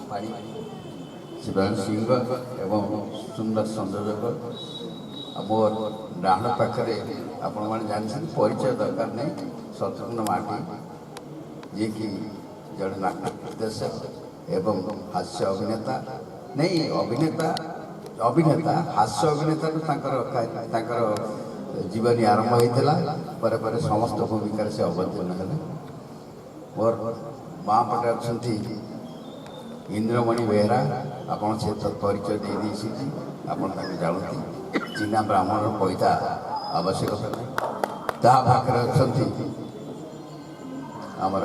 ପାଣି ଶିବରାଜ ସିଂହ ଏବଂ ସୁନ୍ଦର ସଂଯୋଜକ। मोर डाण पाखे आपण मैंने जानते परिचय दरकार नहीं शत्रुघ्न माटी जी कि जड़े नाटक निर्देशक एवं हास्य अभिनेता नहीं अभिनेता अभिनेता हास्य अभिनेता जीवनी आरंभ होता पर समस्त भूमिकार से अवतीर्ण है। मोर माँ पटे अच्छा इंद्रमणि बेहरा आपन से परिचय दे जानती चिन्हा ब्राह्मण पैसा आवश्यकता नहीं जहाँ पाखे अच्छा आमर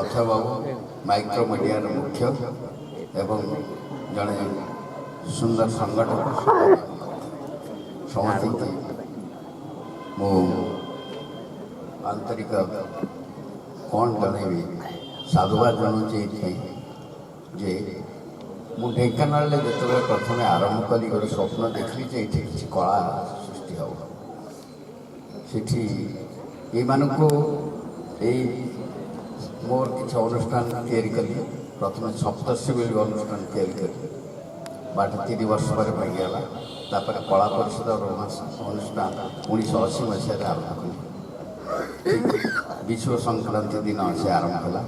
अथय बाबू माइक्रो मीडिया मुख्य एवं जड़े सुंदर संगठक समस्त मु आंतरिक कौन जनइबी साधुवाद जनाऊँ जे मु ढेंकानाल जो प्रथम आरंभ कली गोटे स्वप्न देखली जे ये किसी कला सृष्टि हम सेठी ये मोर किसी अनुष्ठान तैयारी कली प्रथम सप्तर्षि बोली अनुष्ठान तैयारी कली बाट 3 वर्ष पर भांगीगला तापर कला परिषद अनुष्ठान 1980 मसीह आरंभ कली विश्व संक्रांति दिन से आरंभ है।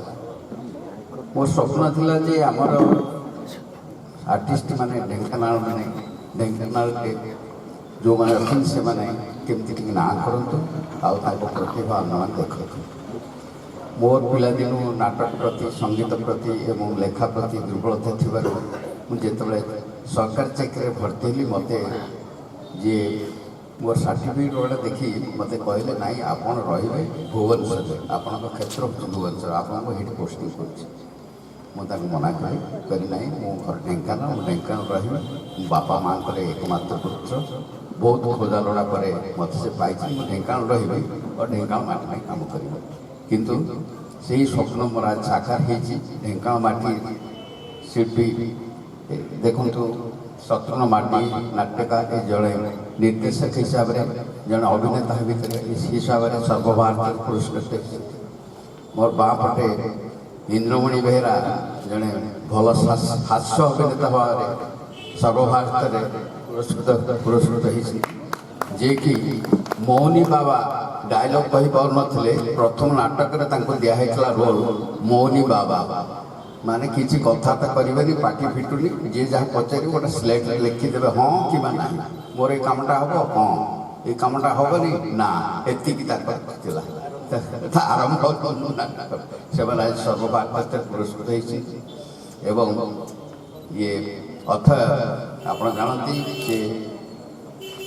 मोर स्वप्न थिला जे आमर आर्टिस्ट माने ढेंकानाल जो मैंने अच्छे से मैंने केमती ना करतु प्रतिभा अन्य देखु। मोर पिलादिन नाटक प्रति संगीत प्रति एवं लेखा प्रति दुर्बलता थी मुझे सरकारी चाकरी भर्ती हली मत जी मोर सर्टिफिकेट वाला देखी मत कहले नाई आपन रे भुवनेश्वर आपण क्षेत्र भुवनेश्वर आपको ये पोस्टिंग कर मुझे मना करी ना मो घर ढेंकानाल रही बापा माँ एकमात्र पुत्र बहुत खोजा लड़ा पर मत से पाई ढेंकानाल रही और ढेंकानाल माटी में काम कर किंतु से स्वप्न मोर आज साकार हो ढेंकानाल माटी शिल्पी देखु शत्रुघ्न माटी नाट्यकार जड़े निर्देशक हिसाब से जड़े अभिनेता हिसाब से सर्वभारतीय पुरस्कृत मोर बाँ पटे इंद्रमणि बेहरा जड़े भल हास्य अभिनेता भाव सर्वभारत पुरस्कृत जे कि मौनी बाबा डायलॉग कही पार नथिले प्रथम नाटक दिखाई रोल मौनी बाबा माने किसी कथा करें पार्टी फिटुनी जी जहाँ पचार गोटे स्लेट लिखिदे हाँ कि ना मोर ये कामटा हम हाँ ये कामटा हेनी ना एतिकी आरंभ से सर्वभारत पुरस्कृत एवं ये अथय आप जानती से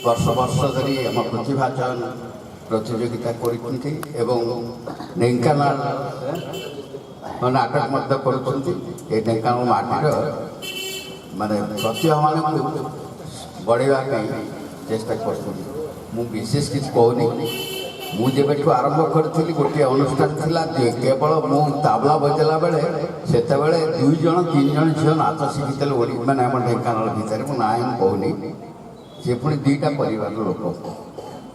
वर्ष वर्ष धरी आम प्रतिभा चयन प्रतियोगिता करते ढेंकानाल नाटक कर ढेंकानाल माटीर माने प्रतिभा मान बढ़ावा चेष्टा कर विशेष किसी कहनी मुझे आरंभ करी गोटे अनुष्ठान थिला केवल मु ताबला बजेला बेले से 2 जन 3 जन झील नाच शिखी मैंने आम ढेंकानाल भितर मु ना कहनी से पुणी 2टा परिवार लोक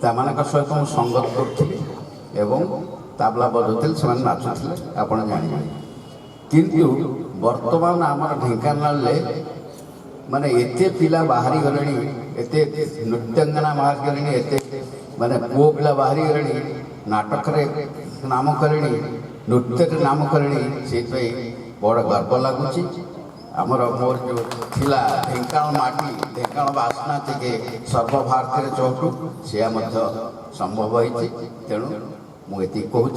सहित मुझे संगत करी ताबला बजाते से नाचुले आप जाने किंतु वर्तमान आम ढेंकानाल माने एते पिला बाहरी गले एते नृत्यांगना बाहरी गले एते माने पुओ पिला बाहरी गले नाटक नाम कले नृत्य नाम कले से बड़ गर्व लगुच आमर मोर जो थिला ढेंकानाल माटी ढेंकानाल बासना थे सर्वभारत चौटू से संभव होती तेणु मुझे कहूँ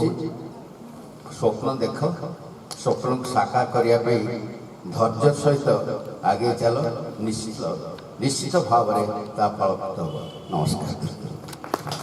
स्वप्न देख स्वप्न को साकार करने धैर्य सहित आगे चल निश्चित भाव में फलप्राप्त हो। नमस्कार।